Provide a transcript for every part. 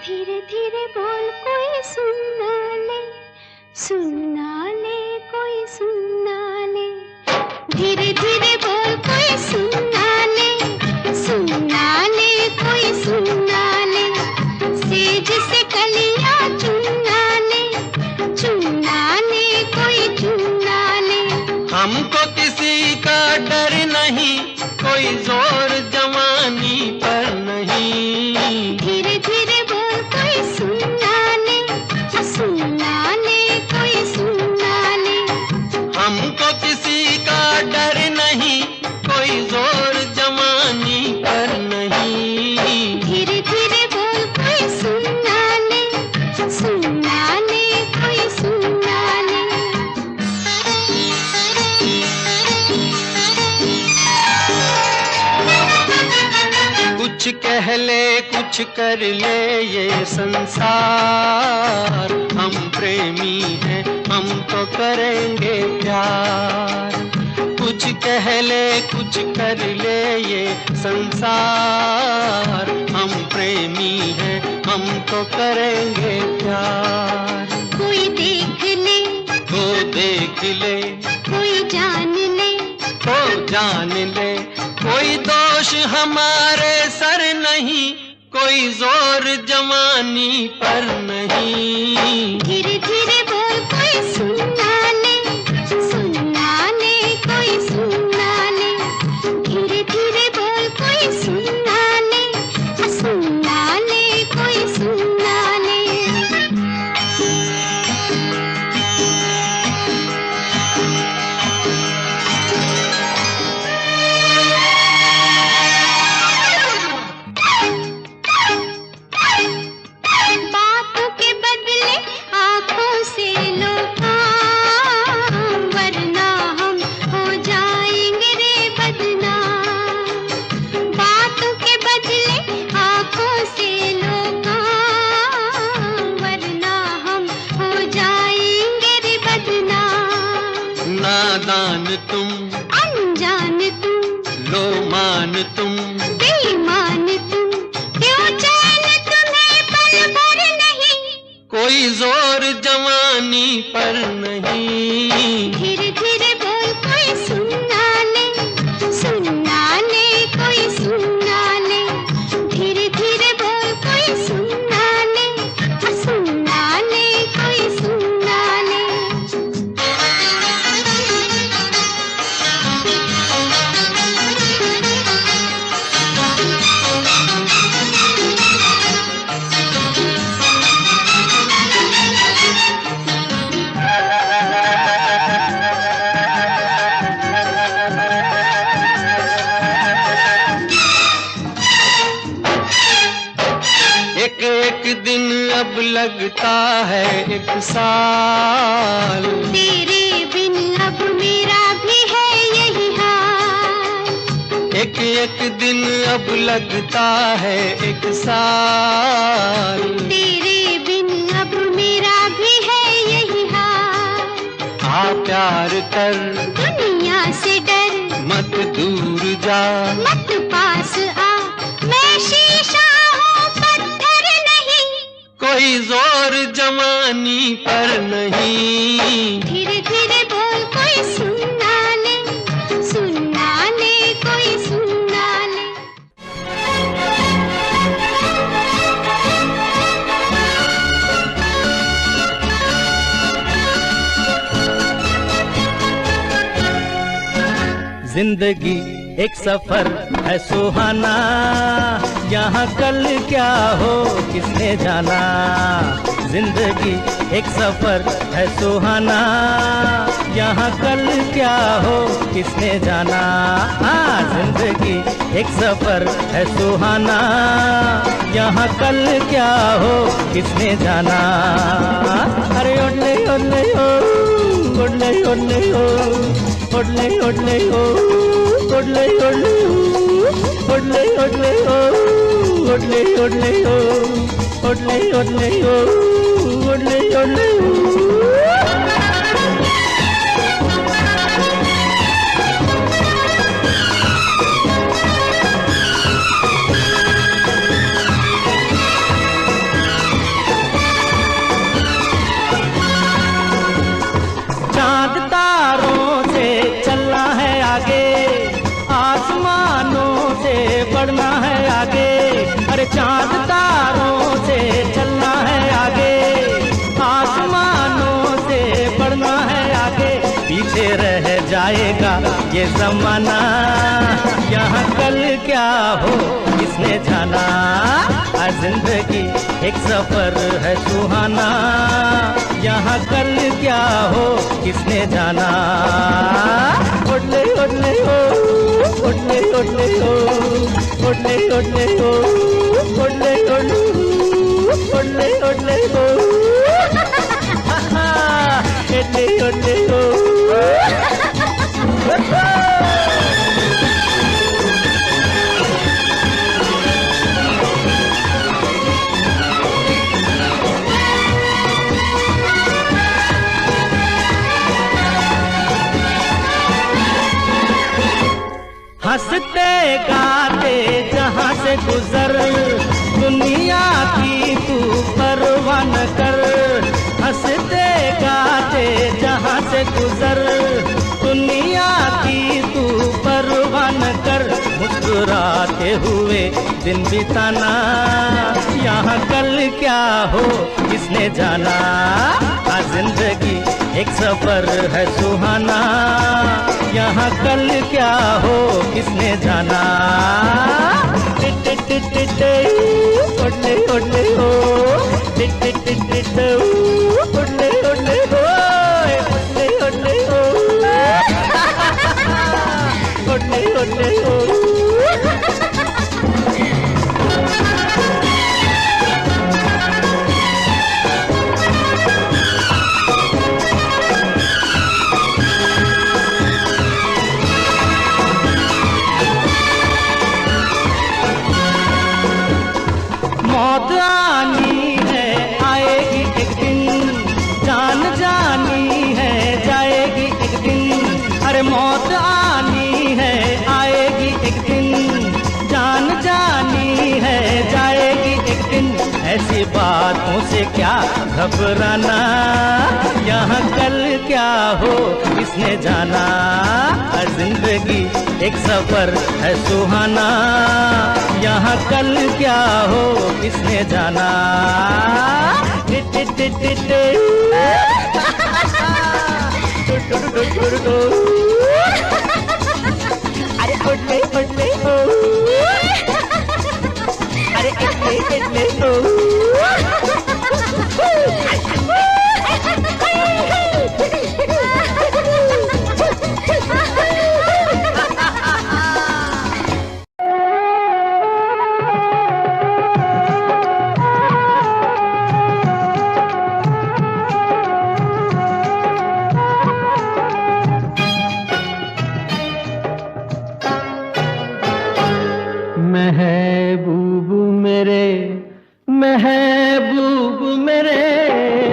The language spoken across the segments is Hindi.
धीरे धीरे बोल कोई सुनना ले कोई सुनना ले। धीरे धीरे बोल कोई सुनना ले कोई सुनना ले। सेज से कलियां चुनना ले कोई चुनना ले। हमको किसी का डर नहीं, कोई जोर जवानी पर नहीं। धीरे धीरे बोल कोई सुनना ले कोई सुनना ले। हमको किसी का डर नहीं, कोई जोर जवानी पर नहीं। धीरे धीरे बोल कोई सुनना ले कोई सुनना ले। कुछ कह ले कुछ कर ले ये संसार, हम प्रेमी हैं हम तो करेंगे प्यार। कुछ कह ले कुछ कर ले ये संसार, हम प्रेमी हैं हम तो करेंगे प्यार। कोई देख ले वो देख ले, कोई जान ले वो जान ले। कोई दोष हमारे सर नहीं, कोई जोर जवानी पर नहीं। धीरे धीरे बोल कोई सुनना ले कोई सुनना ले। धीरे धीरे बोल कोई सुनना ले कोई सुनना ले। बातों के बदले आँखों से लो काम, वरना हम हो जाएंगे रे बदनाम। बातों के बदले आँखों से लो काम, वरना हम हो जाएंगे रे बदनाम। नादान तुम अनजान तुम, लो मान तुम, बेईमान तुम, क्यों चैन तुम्हें पल भर नहीं। कोई जोर जवानी पर नहीं। धीरे धीरे बोल कोई सुनना ले कोई सुनना ले। धीरे धीरे बोल कोई सुनना ले कोई सुनना ले। एक एक दिन अब लगता है एक साल, तेरे बिन अब मेरा भी है यही हाल। एक एक दिन अब लगता है एक साल। तेरे बिन अब मेरा भी है यही हाल। आ प्यार कर दुनिया से डर, मत दूर जा, मत पास आ, मैं शीशा हूँ पत्थर नहीं। कोई जोर जवानी पर नहीं। धीरे धीरे बोल कोई सुनना ले कोई सुनना ले। जिंदगी एक सफर है सुहाना, यहाँ कल क्या हो किसने जाना। जिंदगी एक सफर है सुहाना, यहाँ कल क्या हो किसने जाना। हाँ, जिंदगी एक सफर है सुहाना, यहाँ कल क्या हो किसने जाना। अरे ओडले ओडले ओ, ओडले ओडले ओ, ओडले ओडले ओ, ओडले ओडले ओ, ओडले ओडले ओ, ओडले ओडले ओ, ओडले ओडले ओ, ओडले ओडले ओ। जाएगा ये जमाना, यहाँ कल क्या हो किसने जाना। जिंदगी एक सफर है सुहाना, यहाँ कल क्या हो किसने जाना। ओडले ओडले हो, ओडले ओडले हो, ओडले ओडले हो, ओडले ओडले हो, ओडले ओडले हो, ओडले ओडले हो। हंसते गाते जहाँ से गुजर, दुनिया की तू परवाह न कर। हंसते गाते जहाँ से गुजर, दुनिया की तू परवाह न कर। मुस्कुराते हुए दिन बिताना, यहाँ कल क्या हो किसने जाना। जिंदगी एक सफर है सुहाना, यहाँ कल क्या हो किसने जाना। ओडले ओडले हो, ओडले ओडले हो, ओडले ओडले हो, ओडले ओडले हो। मौत आनी है आएगी एक दिन, जान जानी है जाएगी एक दिन। अरे मौत आनी है आएगी एक दिन, जान जानी है जाएगी एक दिन। ऐसी बातों से क्या घबराना, यहाँ कल क्या हो किसने जाना। जिंदगी एक सफर है सुहाना, यहाँ कल क्या हो किसने जाना। अरे ओडले ओडले हो, अरे ओडले ओडले हो। महबूब मेरे, महबूब मेरे,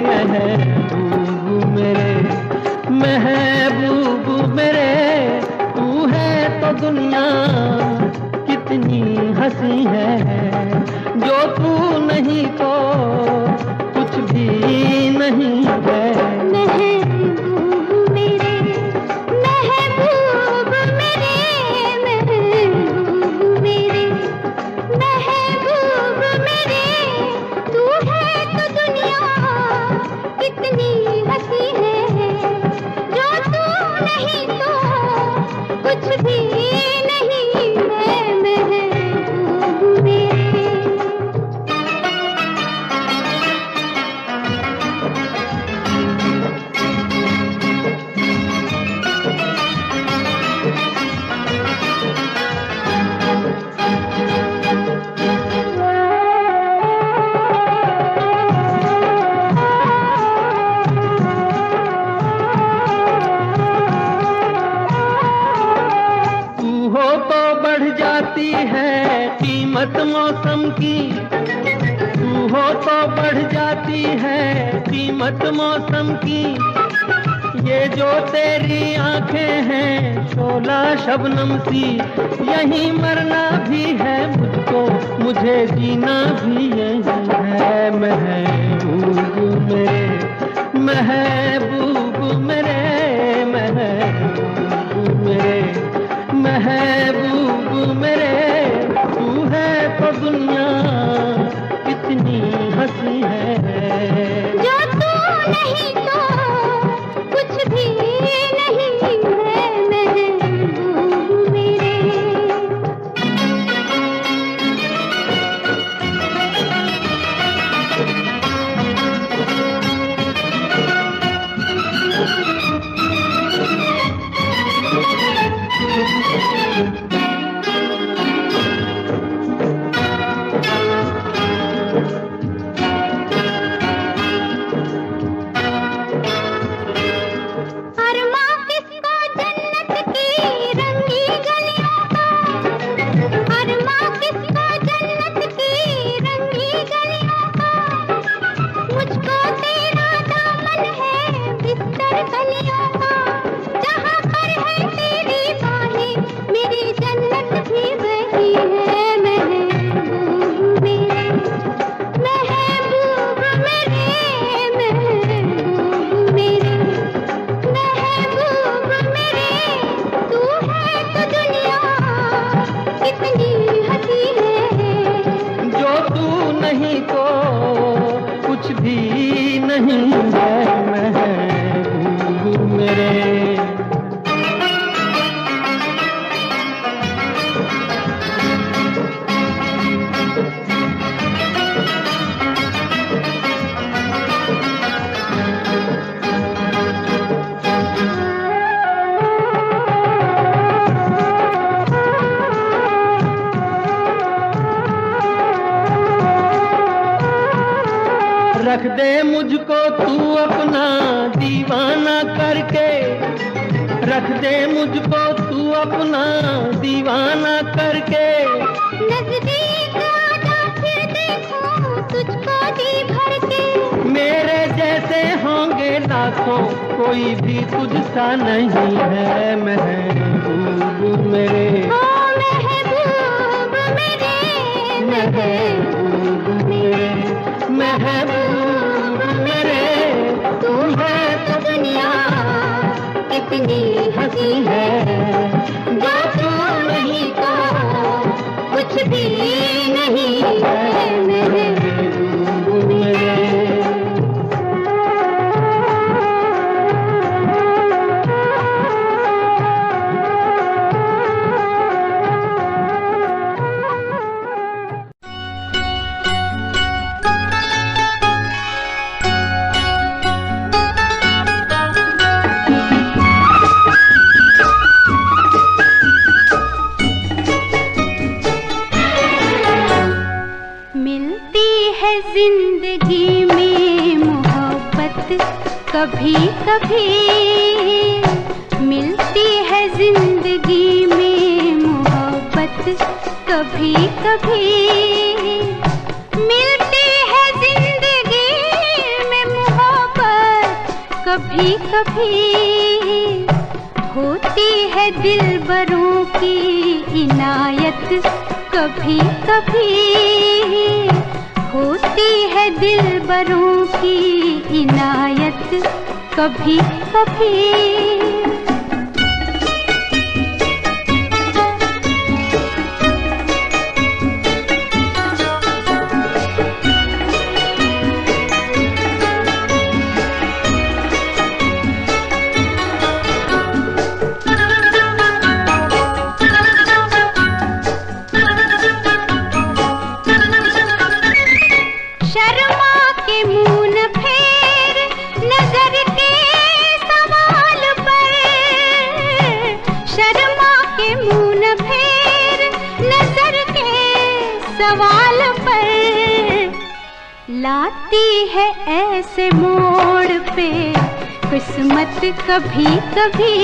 महबूब मेरे, महबूब मेरे। तू है तो दुनिया कितनी हंसी है, जो तू नहीं तो कुछ भी नहीं है। महबूब मेरे, महबूब मेरे, महबूब मेरे, महबूब मेरे। तू है तो दुनिया कितनी हंसी है, जो तू नहीं तो कुछ भी नहीं है। महबूब मेरे। जाती है कीमत मौसम की, तू हो तो बढ़ जाती है कीमत मौसम की। ये जो तेरी आंखें हैं शोला शबनम सी, यहीं मरना भी है मुझको, मुझे जीना भी यही है। महबूब मेरे, महबूब मेरे, महबूब मेरे, महबूब मेरे। तू है तो दुनिया कितनी हंसी है, जो तू नहीं तो कुछ भी नहीं है। भी नहीं है महबूब मेरे। रख दे मुझको तू अपना दीवाना करके, रख दे मुझको तू अपना दीवाना करके। नजदीक आजा फिर देखूं तुझको जी भर के। मेरे जैसे होंगे लाखों, कोई भी तुझसा नहीं है महबूब मेरे। ओ महबूब मेरे, महबूब मेरे, महबूब मेरे। तू है तो दुनिया कितनी हंसी है, जो तू नहीं तो कुछ भी नहीं है महबूब मेरे। जिंदगी में मोहब्बत कभी कभी मिलती है, जिंदगी में मोहब्बत कभी कभी मिलती है, जिंदगी में मोहब्बत कभी कभी होती है, दिलबरों की इनायत कभी कभी होती है, दिलबरों की इनायत कभी कभी। सवाल पर लाती है ऐसे मोड़ पे किस्मत कभी कभी,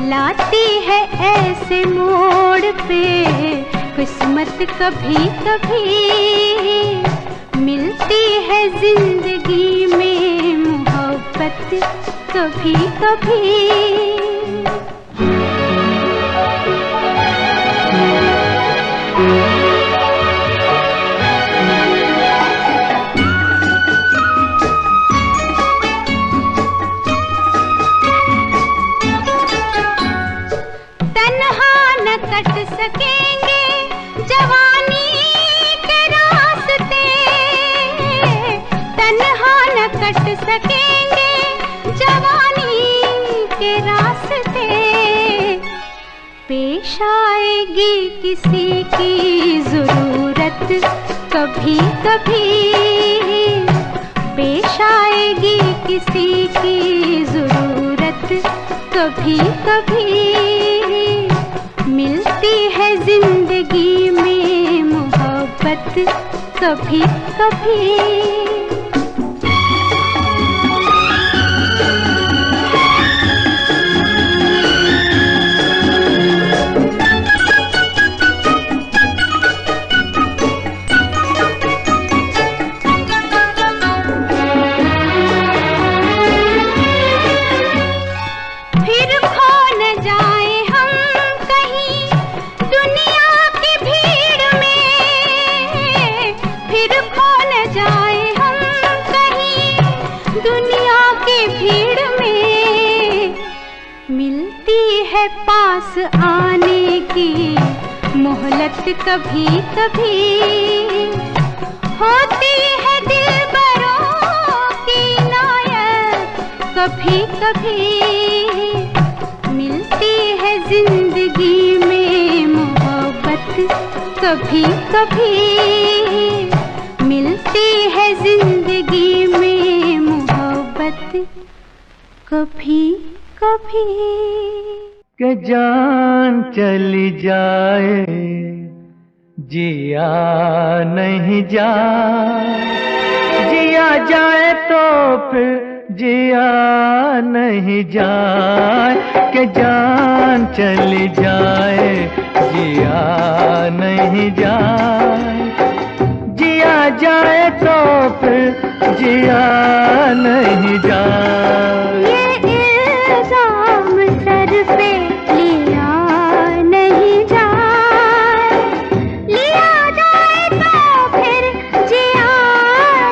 लाती है ऐसे मोड़ पे किस्मत कभी कभी मिलती है, जिंदगी में मोहब्बत कभी कभी। कट सकेंगे जवानी के रास्ते, तन्हा न कट सकेंगे जवानी के रास्ते। पेश आएगी किसी की जरूरत कभी कभी, पेश आएगी किसी की जरूरत कभी कभी मिलती है, जिंदगी में मोहब्बत कभी कभी। पास आने की मोहलत कभी कभी होती है, दिल कभी कभी मिलती है जिंदगी में मोहब्बत, कभी कभी मिलती है जिंदगी में मोहब्बत, कभी कभी। कि जान चली जाए जिया नहीं जाए, जिया जाए तो फिर जिया नहीं जाए। कि जान चली जाए जिया नहीं जाए, जिया जाए तो फिर जिया नहीं जाए। ये इल्जाम सर पे लिया नहीं जाए, लिया जाए तो फिर जिया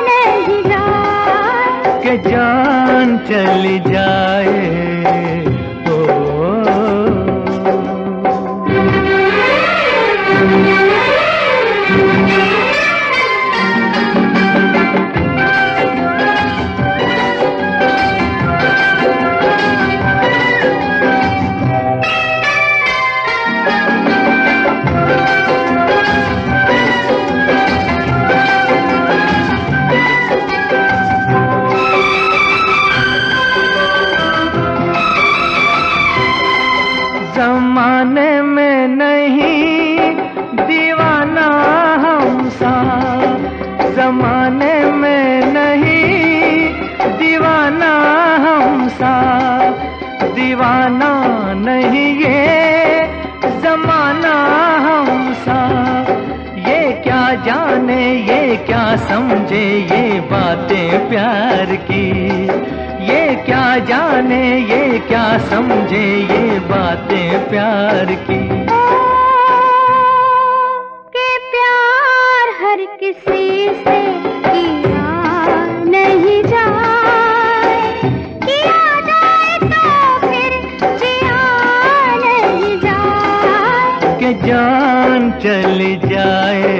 नहीं जाए। कि जान चली जाए ज़माने में नहीं दीवाना हम सा, ज़माने में नहीं दीवाना हम सा, दीवाना नहीं ये ज़माना हम सा। ये क्या जाने ये क्या समझे ये बातें प्यार की, ये क्या जाने ये क्या समझे ये बातें प्यार की। कि प्यार हर किसी से किया नहीं जाए, किया जाए तो फिर जिया नहीं जाए। कि जान चली जाए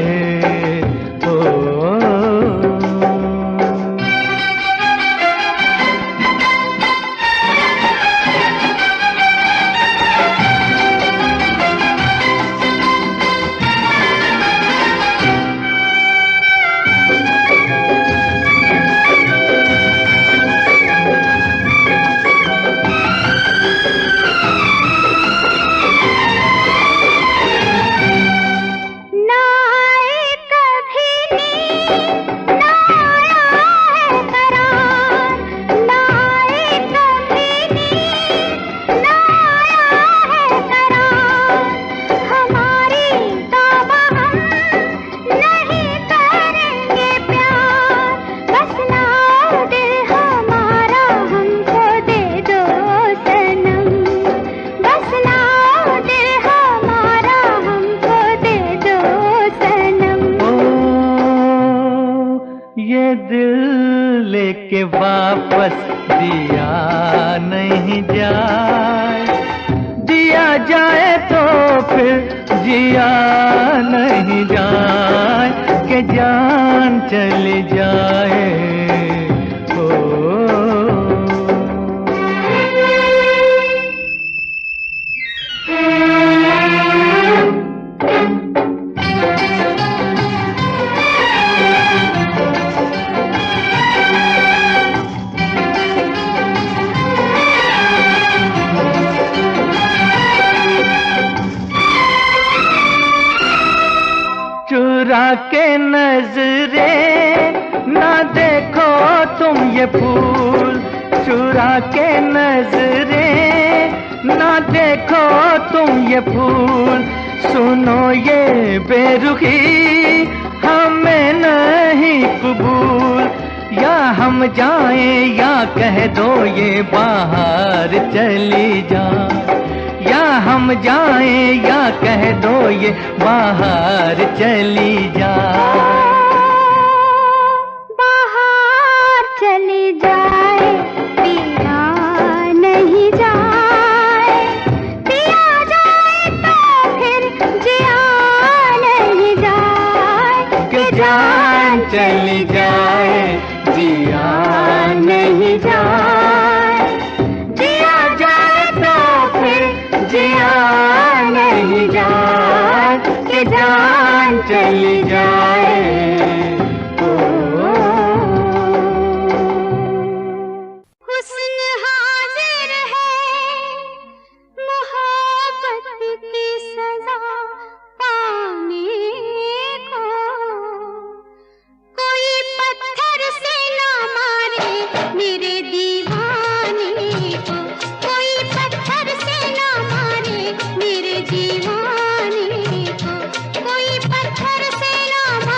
के वापस दिया नहीं जाए, दिया जाए तो फिर जिया नहीं जाए। कि जान चली जाए चुरा के नजरे ना देखो तुम ये फूल, चुरा के नजरे ना देखो तुम ये फूल। सुनो ये बेरुखी हमें नहीं कबूल, या हम जाएं या कह दो ये बाहर चली जाए, या हम जाएं या कह दो ये बाहर चली जाए। बाहर चली जाए पिया नहीं जाए, पिया जाए तो फिर जिया नहीं जाए। कि जान चली जाए जिया नहीं जाए, चल जाए। हुस्न हाजिर है मोहब्बत की सजा पाने को, कोई पत्थर से ना मारे मेरे दीवाने को, कोई पत्थर से ना मारे मेरे दीवाने को, कोई पत्थर से ना मारे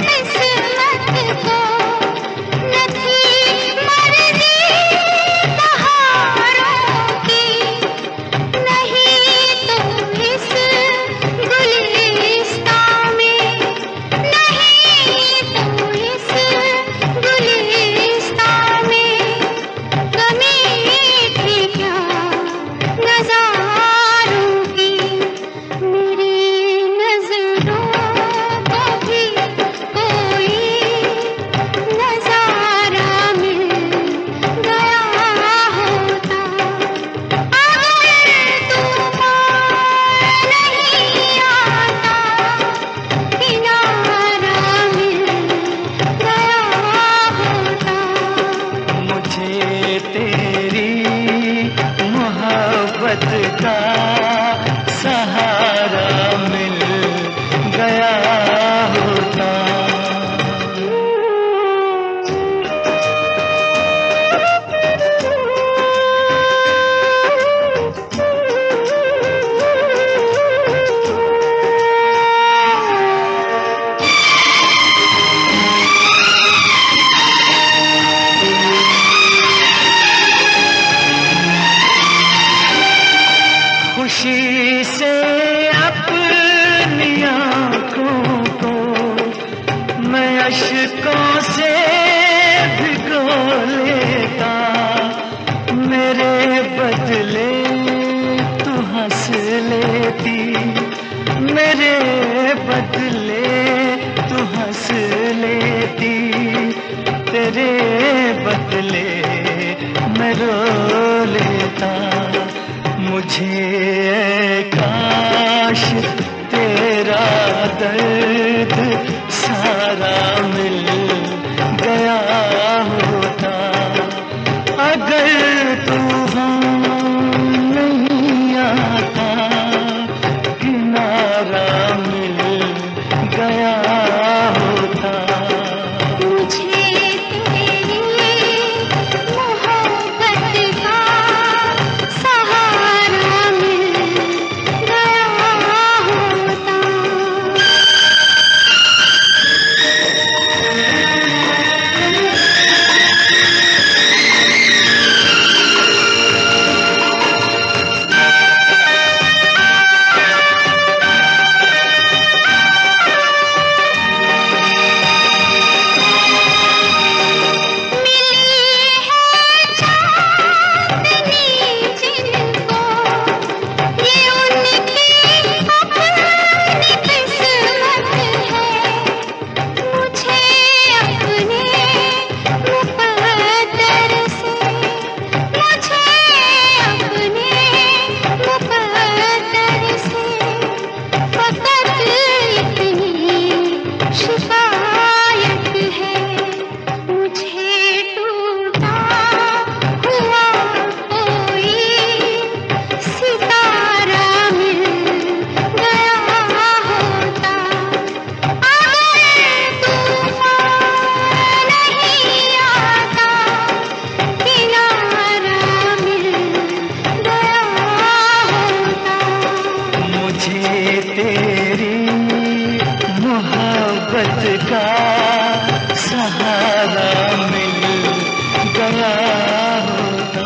किस्मत को न थी मर्जी बहारों की, नहीं तो इस गुलिस्तां में, नहीं तो इस गुलिस्तां में कमी थी क्या नज़ारों की। मेरी नज़रों को भी कोई नज़ारा मिल गया होता, अगर तूफ़ान नहीं आता, किनारा मिल गया होता। मुझे तेरी मोहब्बत का सहारा मिल गया होता। खुशी से अपनी आँखों को मैं अश्कों से भिगो लेता, मेरे बदले तू हंस लेती, मेरे बदले तू हंस लेती, तेरे बदले मैं रो लेता। मुझे काश तेरा दर्द सारा मिल गया होता, अगर तूफ़ान नहीं आता, किनारा मिल गया होता। मुझे तेरी मोहब्बत का सहारा मिल गया होता।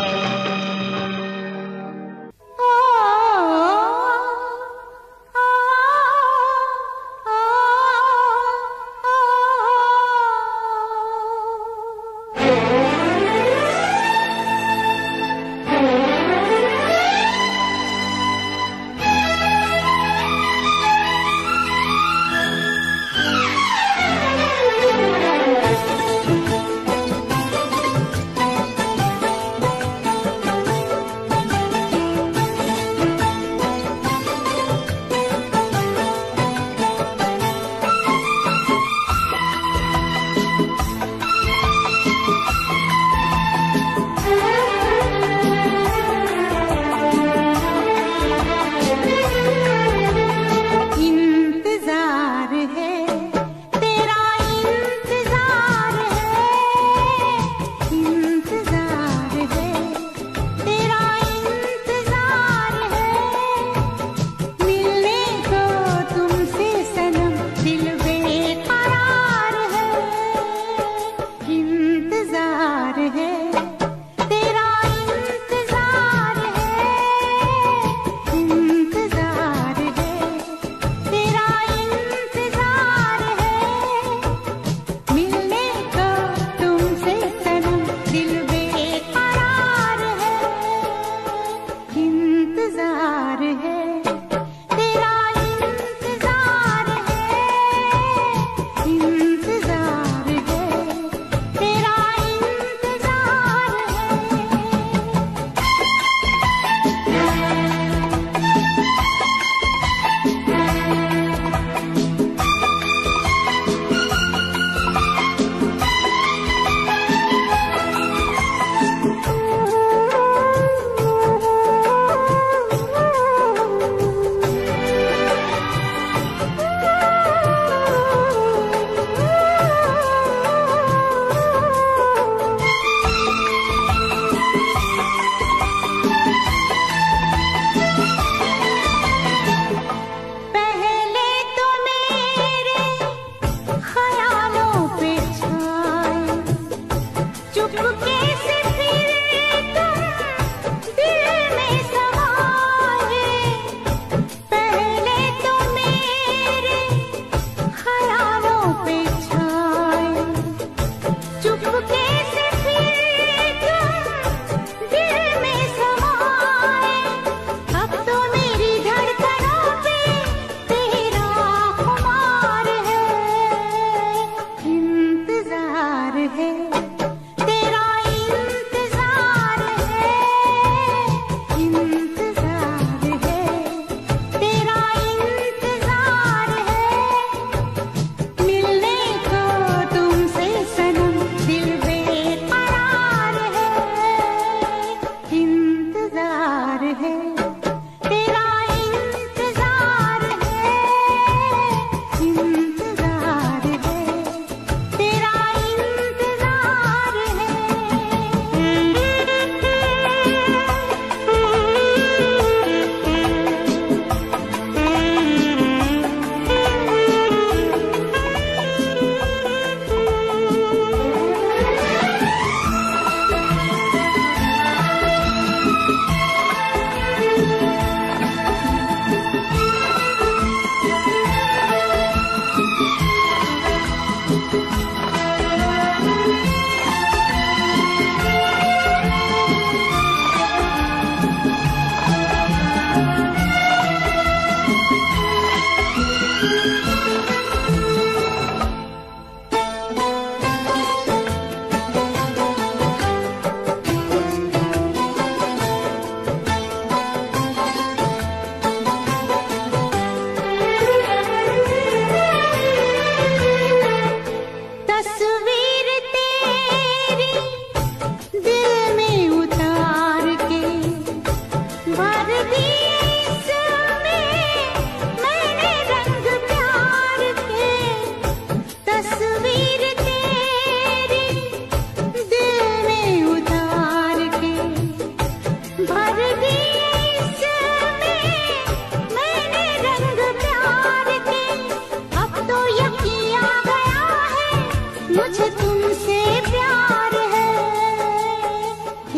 मुझे तुमसे प्यार है,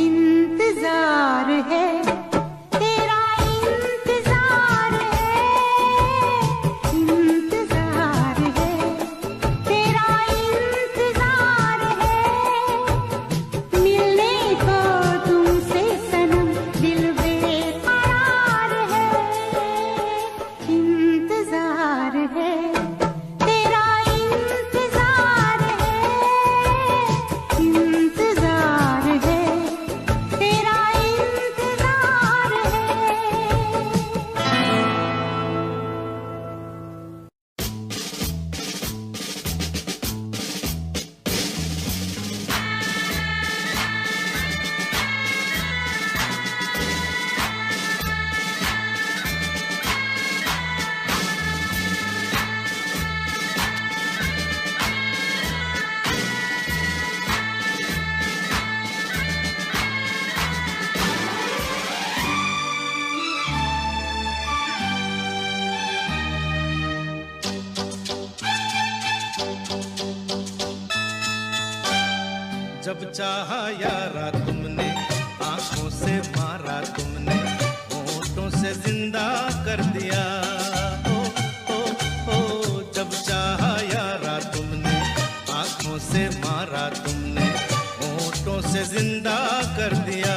इंतजार है, तेरा इंतजार है, इंतजार है, तेरा इंतजार है। मिलने को तुमसे सनम दिल बेकरार है, इंतजार है, तेरा इंतजार है, इंतजार है, तेरा इंतजार है। जब चाहा यारा तुमने, आंखों से मारा तुमने, होठों से जिंदा कर दिया। ओ ओ ओ जब चाहा यारा तुमने, आंखों से मारा तुमने, होठों से जिंदा कर दिया।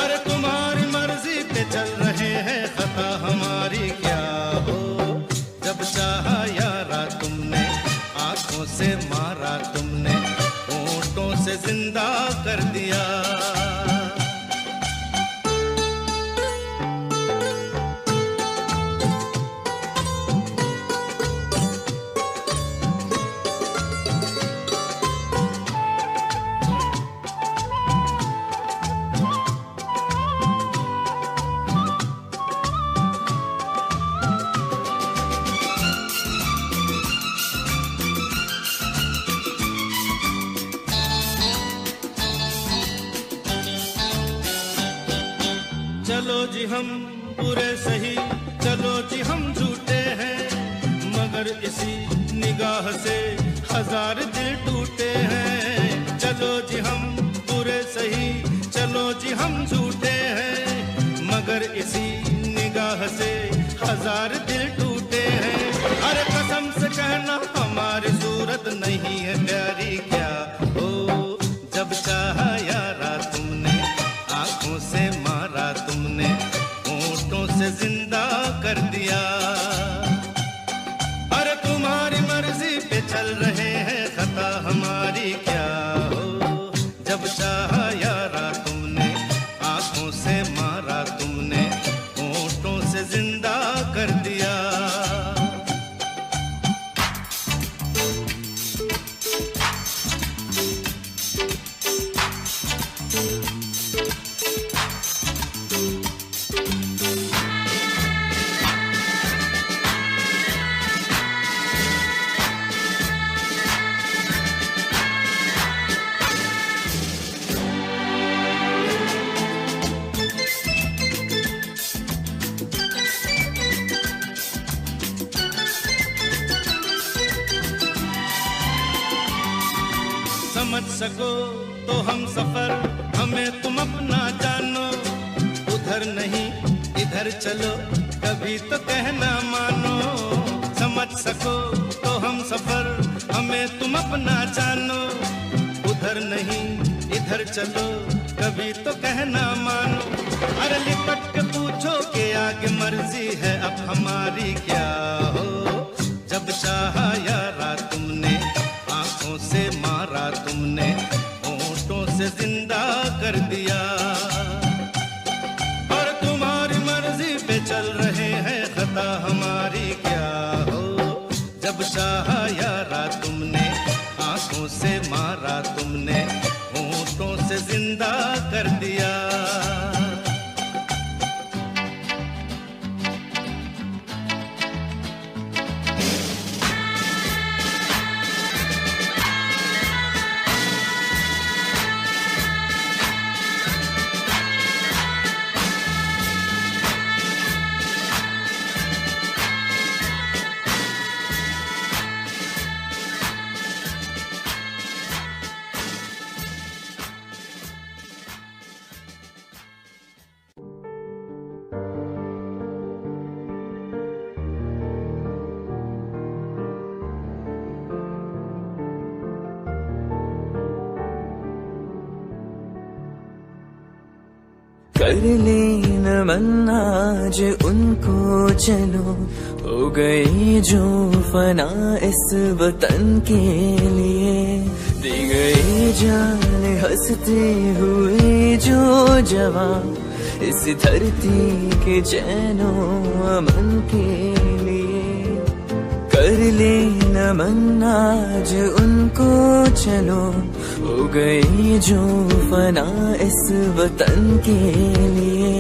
अरे तुम्हारी मर्जी पे चल रहे हैं, खता हमारी क्या हो। जब चाहा यारा तुमने, आंखों से मारा तुमने, होठों से जिंदा कर दिया। चलो जी हम बुरे सही, चलो जी हम झूठे हैं, मगर इसी निगाह से हजार दिल टूटे हैं। चलो जी हम बुरे सही, चलो जी हम झूठे हैं, मगर इसी निगाह से हजार दिल टूटे हैं। अरे कसम से कहना हमारी सूरत नहीं है प्यारी क्या हो। जब चाहा यारा तुमने, आंखों से मारा तुमने, होठों से जिंदा कर दिया। अरे तुम्हारी मर्जी पे चल रहे हैं, खता हमारी क्या हो। जब चाहा यारा तुमने, आंखों से मारा तुमने, होठों से जिंदा कर दिया। समझ सको तो हम सफर, हमें तुम अपना जानो। उधर नहीं इधर चलो, कभी तो कहना मानो। समझ सको तो हम सफर, हमें तुम अपना जानो। उधर नहीं इधर चलो, कभी तो कहना मानो। अरे लिपट के पूछो कि आगे मर्जी है अब हमारी क्या हो। जब चाहा यारा तुमने, आंखों से मारा तुमने, होठों से जिंदा कर दिया। और तुम्हारी मर्जी पे चल रहे हैं, खता हमारी क्या हो। जब चाहा यारा तुमने, आंखों से मारा तुमने, होठों से जिंदा कर दिया। कर ले नमन आज उनको चलो, हो गई जो फना इस वतन के लिए, दी गई जान हंसते हुए जो जवान इस धरती के चैनो अमन के लिए। कर ले नमन आज उनको चलो, हो गई जो फना इस वतन के लिए।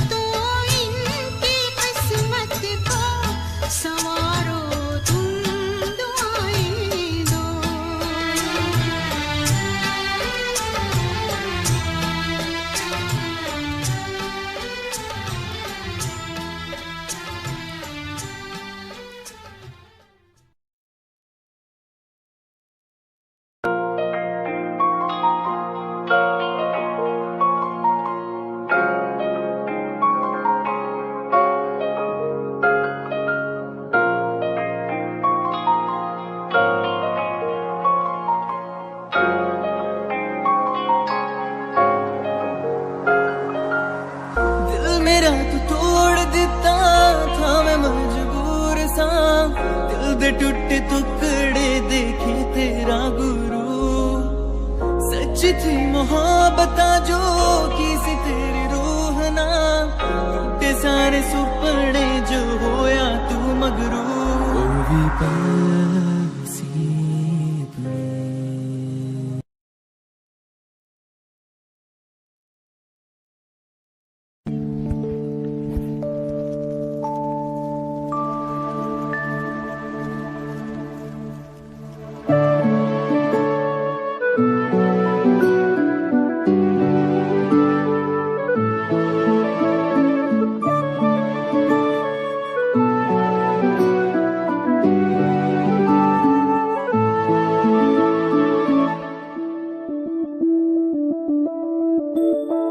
तो इनकी किस्मत को संवारो तुम दुआएं दो। दिल मेरा तू तोड़ दिता था, मैं मजबूर सा। दिल दे टूटे टुकड़े देखे तेरा गुरु। सच थी मोहब्बत जो की सी तेरी रूह ना। टूटे सारे सुपने जो होया तू मगरू। और भी पासी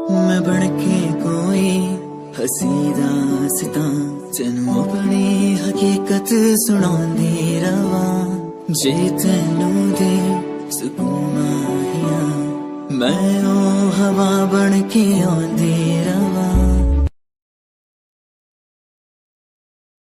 मैं बनके कोई हसी दास्तां तेनू अपनी हकीकत सुनांदी रवा। जे तेनू दे सुकून माहिया मैं ओ हवा बनके आंदी रवा।